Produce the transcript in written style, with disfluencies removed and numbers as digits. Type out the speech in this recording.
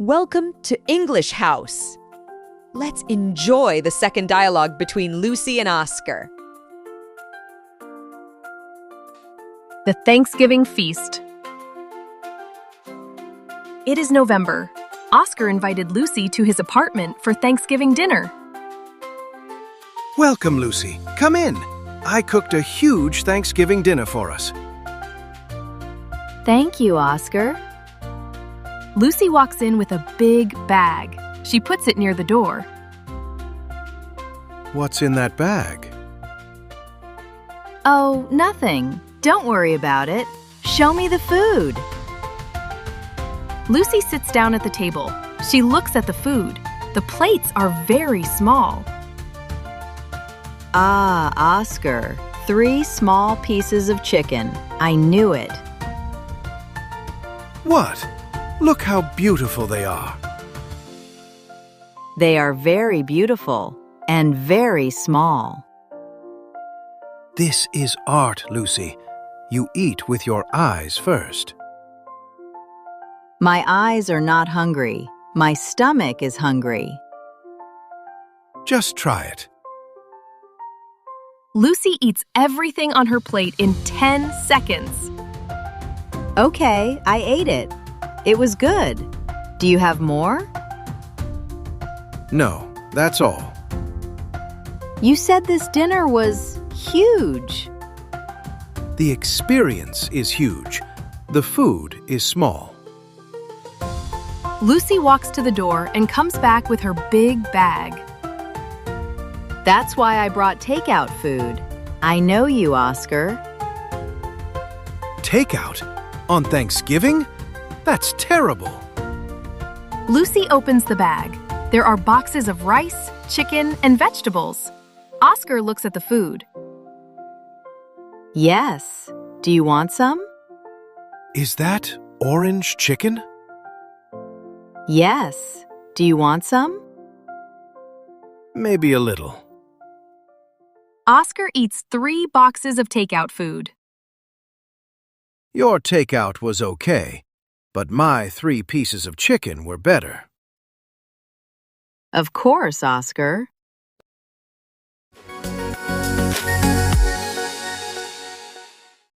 Welcome to English House. Let's enjoy the second dialogue between Lucy and Oscar. The Thanksgiving Feast. It is November. Oscar invited Lucy to his apartment for Thanksgiving dinner. Welcome, Lucy. Come in. I cooked a huge Thanksgiving dinner for us. Thank you, Oscar. Lucy walks in with a big bag. She puts it near the door. What's in that bag? Oh, nothing. Don't worry about it. Show me the food. Lucy sits down at the table. She looks at the food. The plates are very small. Ah, Oscar. 3 small pieces of chicken. I knew it. What? Look how beautiful they are. They are very beautiful and very small. This is art, Lucy. You eat with your eyes first. My eyes are not hungry. My stomach is hungry. Just try it. Lucy eats everything on her plate in 10 seconds. Okay, I ate it. It was good. Do you have more? No, that's all. You said this dinner was huge. The experience is huge. The food is small. Lucy walks to the door and comes back with her big bag. That's why I brought takeout food. I know you, Oscar. Takeout? On Thanksgiving? That's terrible. Lucy opens the bag. There are boxes of rice, chicken, and vegetables. Oscar looks at the food. Yes. Do you want some? Is that orange chicken? Yes. Do you want some? Maybe a little. Oscar eats 3 boxes of takeout food. Your takeout was okay, but my 3 pieces of chicken were better. Of course, Oscar.